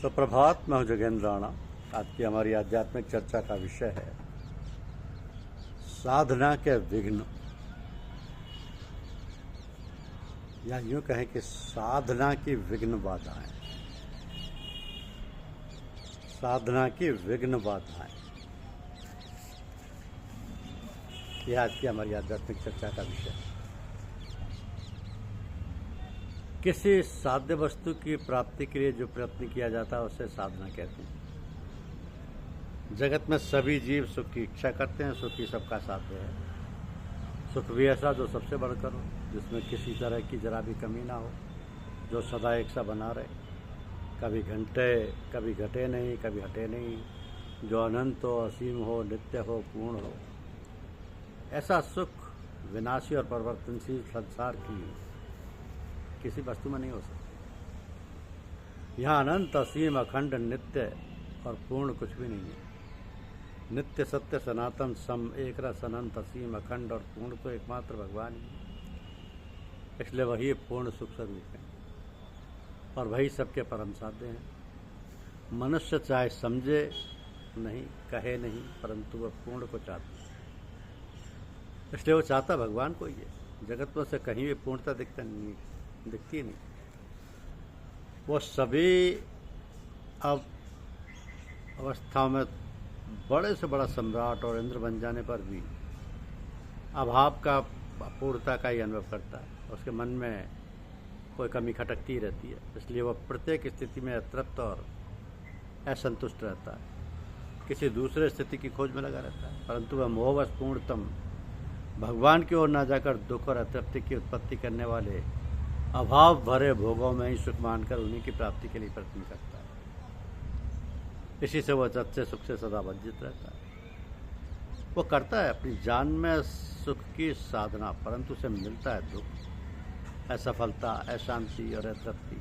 सुप्रभात। मैं हूं जोगेंद्र राणा। आज की हमारी आध्यात्मिक चर्चा का विषय है साधना के विघ्न, या यूं कहें कि साधना की विघ्न बाधाएं। साधना की विघ्न बाधाएं, यह आज की हमारी आध्यात्मिक चर्चा का विषय है। किसी साध्य वस्तु की प्राप्ति के लिए जो प्रयत्न किया जाता है उसे साधना कहते हैं। जगत में सभी जीव सुख की इच्छा करते हैं, सुख ही सबका साध्य है। सुख भी ऐसा जो सबसे बढ़कर हो, जिसमें किसी तरह की जरा भी कमी ना हो, जो सदा एक सा बना रहे, कभी घटे नहीं, कभी हटे नहीं, जो अनंत हो, असीम हो, नित्य हो, पूर्ण हो। ऐसा सुख विनाशी और परिवर्तनशील संसार की किसी वस्तु में नहीं हो सकती। यहाँ अनंत, असीम, अखंड, नित्य और पूर्ण कुछ भी नहीं है। नित्य, सत्य, सनातन, सम, एक रस, अनंत, असीम, अखंड और पूर्ण तो एकमात्र भगवान ही है। इसलिए वही पूर्ण सुख स्वरूप है और वही सबके परम साध्य हैं। मनुष्य चाहे समझे नहीं, कहे नहीं, परंतु वह पूर्ण को चाहता है। इसलिए वो चाहता भगवान को ही है। जगत में से कहीं भी पूर्णता दिखती नहीं। वो सभी अब अवस्थाओं में बड़े से बड़ा सम्राट और इंद्र बन जाने पर भी अभाव का, अपूर्णता का ही अनुभव करता है। उसके मन में कोई कमी खटकती रहती है। इसलिए वह प्रत्येक स्थिति में अतृप्त और असंतुष्ट रहता है, किसी दूसरे स्थिति की खोज में लगा रहता है। परंतु वह मोहवश पूर्णतम भगवान की ओर न जाकर दुख और अतृप्ति की उत्पत्ति करने वाले अभाव भरे भोगों में ही सुख मानकर उन्हीं की प्राप्ति के लिए प्रयत्न करता है। इसी से वह सच्चे सुख से सदा वंचित रहता है। वो करता है अपनी जान में सुख की साधना, परंतु उसे मिलता है दुख, असफलता, अशांति और अतृप्ति।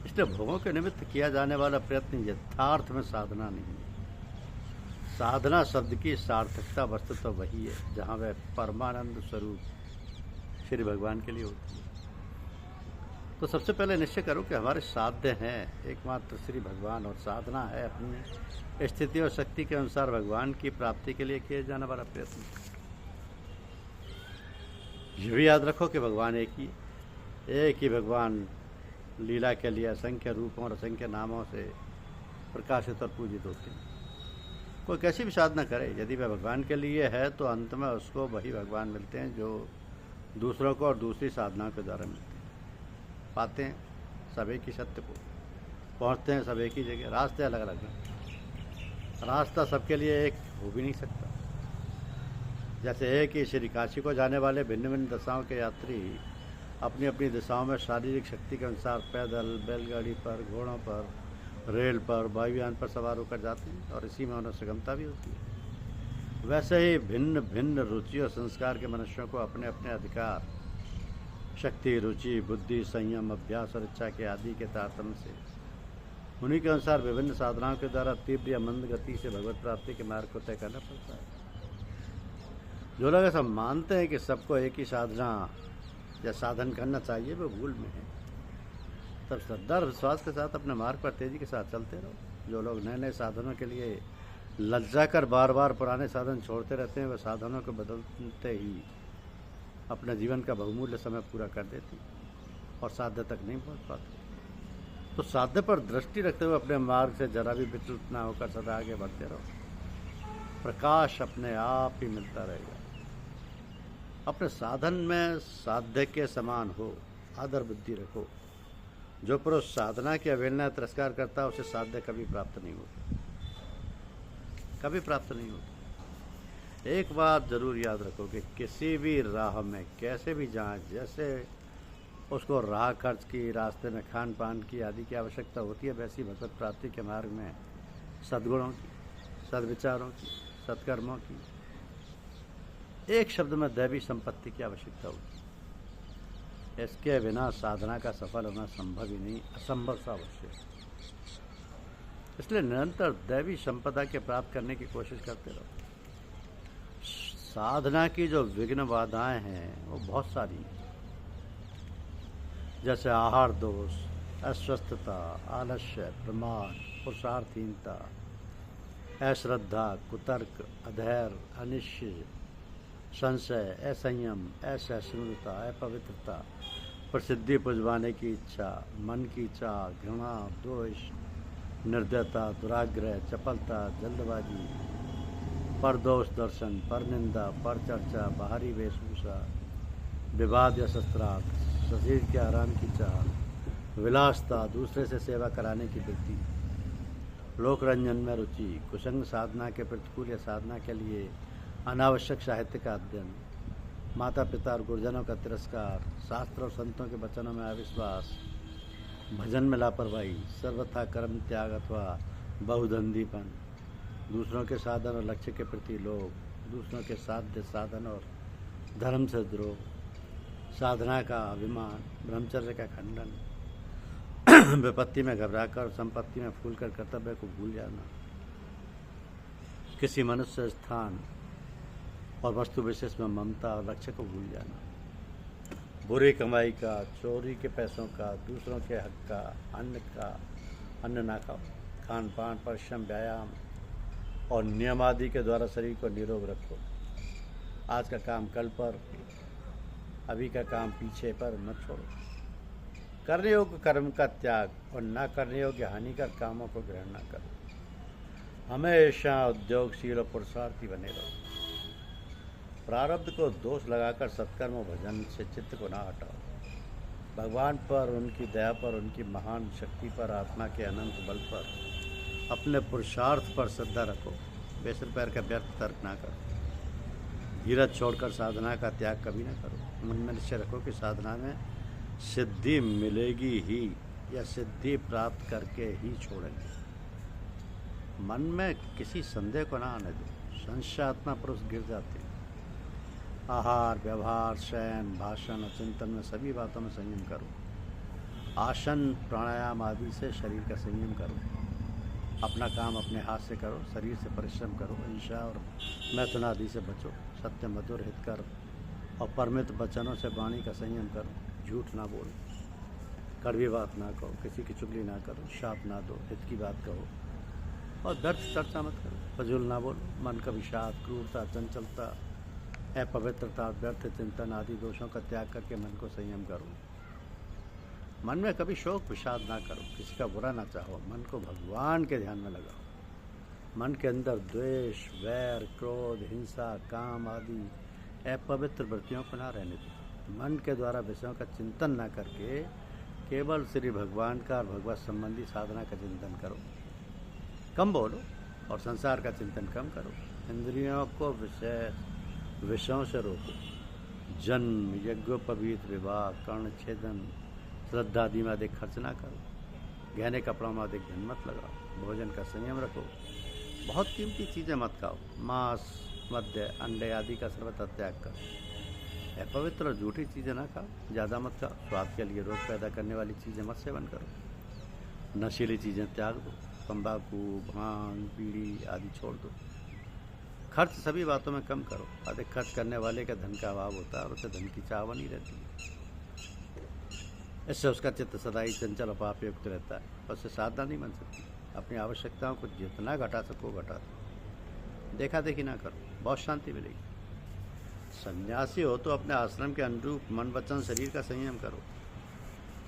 इसलिए भोगों के निमित्त किया जाने वाला प्रयत्न यथार्थ में साधना नहीं है। साधना शब्द की सार्थकता वस्तु तो वही है जहाँ वह परमानंद स्वरूप श्री भगवान के लिए होती है। तो सबसे पहले निश्चय करो कि हमारे साध्य हैं एकमात्र श्री भगवान, और साधना है अपनी स्थिति और शक्ति के अनुसार भगवान की प्राप्ति के लिए किए जाने वाला प्रयत्न। ये भी याद रखो कि भगवान एक ही भगवान लीला के लिए असंख्य रूपों और असंख्य नामों से प्रकाशित और पूजित होते हैं। कोई कैसी भी साधना करे, यदि वह भगवान के लिए है तो अंत में उसको वही भगवान मिलते हैं जो दूसरों को और दूसरी साधनाओं के द्वारा मिलते हैं। पाते हैं सब एक ही सत्य को, पहुंचते हैं सब एक ही जगह। रास्ते अलग अलग हैं, रास्ता सबके लिए एक हो भी नहीं सकता। जैसे एक ही श्री काशी को जाने वाले भिन्न भिन्न दिशाओं के यात्री अपनी अपनी दिशाओं में शारीरिक शक्ति के अनुसार पैदल, बैलगाड़ी पर, घोड़ों पर, रेल पर, वायुयान पर सवार होकर जाते हैं, और इसी में उन्हें सुगमता भी होती है। वैसे ही भिन्न भिन्न रुचि और संस्कार के मनुष्यों को अपने अपने अधिकार, शक्ति, रुचि, बुद्धि, संयम, अभ्यास और इच्छा के आदि के तारतम्य से उन्हीं के अनुसार विभिन्न साधनाओं के द्वारा तीव्र या मंद गति से भगवत प्राप्ति के मार्ग को तय करना पड़ता है। जो लोग ऐसा मानते हैं कि सबको एक ही साधना या साधन करना चाहिए, वो भूल में है। तब श्रद्धा और विश्वास के साथ अपने मार्ग पर तेजी के साथ चलते रहो। जो लोग नए नए साधनों के लिए लज्जा कर बार बार पुराने साधन छोड़ते रहते हैं, वे साधनों को बदलते ही अपने जीवन का बहुमूल्य समय पूरा कर देते और साध्य तक नहीं पहुंच पाते। तो साध्य पर दृष्टि रखते हुए अपने मार्ग से जरा भी विचलित न होकर सदा आगे बढ़ते रहो। प्रकाश अपने आप ही मिलता रहेगा। अपने साधन में साध्य के समान हो, आदर बुद्धि रखो। जो पुरुष साधना की अवहेलना, तिरस्कार करता है, उसे साध्य कभी प्राप्त नहीं होता, कभी प्राप्त नहीं होता। एक बात जरूर याद रखो कि किसी भी राह में कैसे भी जाएं, जैसे उसको राह खर्च की, रास्ते में खान पान की आदि की आवश्यकता होती है, वैसी भगवत प्राप्ति के मार्ग में सद्गुणों की, सद्विचारों की, सत्कर्मों की, एक शब्द में दैवी संपत्ति की आवश्यकता होती है। इसके बिना साधना का सफल होना संभव ही नहीं, असंभव सा अवश्य। इसलिए निरंतर दैवी संपदा के प्राप्त करने की कोशिश करते रहो। साधना की जो विघ्न बाधाएं हैं वो बहुत सारी हैं। जैसे आहार दोष, अस्वस्थता, आलस्य, प्रमाद, पुरुषार्थहीनता, अश्रद्धा, कुतर्क, अधैर्य, अनिश्चय, संशय, असंयम, असहिष्णुता, अपवित्रता, प्रसिद्धि पुजवाने की इच्छा, मन की चाह, घृणा, दोष, निर्दयता, दुराग्रह, चपलता, जल्दबाजी, परदोष दर्शन, पर निंदा, पर चर्चा, बाहरी वेशभूषा, विवाद या शस्त्रार्थ, शरीर के आराम की चाह, विलासता, दूसरे से सेवा कराने की वृत्ति, लोक रंजन में रुचि, कुसंग साधना के प्रतिकूल या साधना के लिए अनावश्यक साहित्य का अध्ययन, माता पिता और गुरुजनों का तिरस्कार, शास्त्र और संतों के वचनों में अविश्वास, भजन में लापरवाही, सर्वथा कर्म त्याग अथवा बहुधंधीपन, दूसरों के साधन और लक्ष्य के प्रति लोभ, दूसरों के साध्य साधन और धर्म से द्रोह, साधना का अभिमान, ब्रह्मचर्य का खंडन, विपत्ति में घबराकर संपत्ति में फूलकर कर्तव्य को भूल जाना, किसी मनुष्य स्थान और वस्तु विशेष में ममता और लक्ष्य को भूल जाना, बुरी कमाई का, चोरी के पैसों का, दूसरों के हक का, अन्न ना खाओ, खान पान, परिश्रम, व्यायाम और नियम आदि के द्वारा शरीर को निरोग रखो। आज का काम कल पर, अभी का काम पीछे पर मत छोड़ो। करने योग्य कर्म का त्याग और ना करने योग्य हानिकर कामों को ग्रहण न करो। हमेशा उद्योगशील और पुरुषार्थी बने रहो। प्रारब्ध को दोष लगाकर सत्कर्म और भजन से चित्त को ना हटाओ। भगवान पर, उनकी दया पर, उनकी महान शक्ति पर, आत्मा के अनंत बल पर, अपने पुरुषार्थ पर श्रद्धा रखो। बेसर पैर का व्यर्थ तर्क ना करो। धीरज छोड़कर साधना का त्याग कभी ना करो। मन में निश्चय रखो कि साधना में सिद्धि मिलेगी ही या सिद्धि प्राप्त करके ही छोड़ेंगे। मन में किसी संदेह को ना आने दो। संशयात्मा पुरुष गिर जाते हैं। आहार, व्यवहार, शयन, भाषण और चिंतन में सभी बातों में संयम करो। आसन, प्राणायाम आदि से शरीर का संयम करो। अपना काम अपने हाथ से करो। शरीर से परिश्रम करो। हिंसा और मैथुन आदि से बचो। सत्य, मधुर, हितकर और परमित वचनों से वाणी का संयम करो। झूठ ना बोलो, कड़वी बात ना कहो, किसी की चुगली ना करो, शाप ना दो, हित की बात कहो और व्यर्थ चर्चा मत करो। फजूल ना बोलो। मन का विषाद, क्रूरता, चंचलता, अपवित्रता, व्यर्थ चिंतन आदि दोषों का त्याग करके मन को संयम करो। मन में कभी शोक विषाद ना करो। किसी का बुरा ना चाहो। मन को भगवान के ध्यान में लगाओ। मन के अंदर द्वेष, वैर, क्रोध, हिंसा, काम आदि अपवित्र वृत्तियों को ना रहने दो। मन के द्वारा विषयों का चिंतन ना करके केवल श्री भगवान का और भगवत संबंधी साधना का चिंतन करो। कम बोलो और संसार का चिंतन कम करो। इंद्रियों को विषयों से रोको। जन्म, यज्ञोपवीत, विवाह, कर्ण छेदन, श्रद्धा आदि में अधिक खर्च ना करो। गहने कपड़ों में अधिक धन मत लगाओ। भोजन का संयम रखो। बहुत कीमती चीज़ें मत खाओ। मांस, मद्य, अंडे आदि का सर्वथा त्याग करो। अपवित्र और झूठी चीज़ें ना खाओ। ज़्यादा मत खाओ। स्वाद के लिए रोग पैदा करने वाली चीज़ें मत सेवन करो। नशीली चीज़ें त्याग दो। तंबाकू, भांग, बीड़ी आदि छोड़ दो। खर्च सभी बातों में कम करो। अधिक खर्च करने वाले का धन का अभाव होता है और उसे धन की चाह बनी रहती है। इससे उसका चित्त सदा ही चंचल और पापयुक्त रहता है और उससे साधना नहीं बन सकती। अपनी आवश्यकताओं को जितना घटा सको घटा दो। देखा देखी ना करो। बहुत शांति मिलेगी। सन्यासी हो तो अपने आश्रम के अनुरूप मन, वचन, शरीर का संयम करो।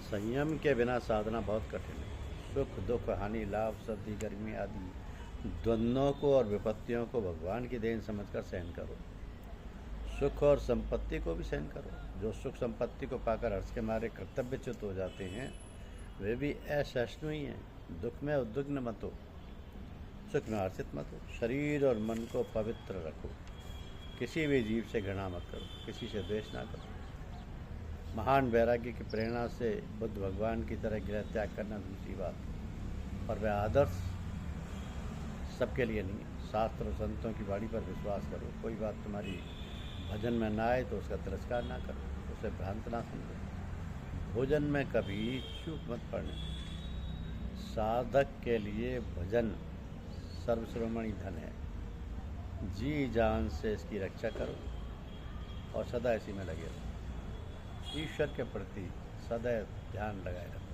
संयम के बिना साधना बहुत कठिन है। सुख, दुख, हानि, लाभ, सर्दी, गर्मी आदि द्वंद्वों को और विपत्तियों को भगवान की देन समझकर सहन करो। सुख और संपत्ति को भी सहन करो। जो सुख संपत्ति को पाकर हर्ष के मारे कर्तव्यच्युत हो जाते हैं वे भी असहिष्णु ही हैं। दुख में उद्विग्न मत हो, सुख में हर्षित मत हो। शरीर और मन को पवित्र रखो। किसी भी जीव से घृणा मत करो। किसी से द्वेष ना करो। महान वैराग्य की प्रेरणा से बुद्ध भगवान की तरह गृह त्याग करना दूसरी बात, और वह आदर्श सबके लिए नहीं है। शास्त्र और संतों की वाणी पर विश्वास करो। कोई बात तुम्हारी भजन में ना आए तो उसका तिरस्कार ना करो, उसे भ्रांत ना समझो। भोजन में कभी चूक मत पड़ने। साधक के लिए भजन सर्वश्रोमणि धन है। जी जान से इसकी रक्षा करो और सदा इसी में लगे रहो। ईश्वर के प्रति सदैव ध्यान लगाए रखो।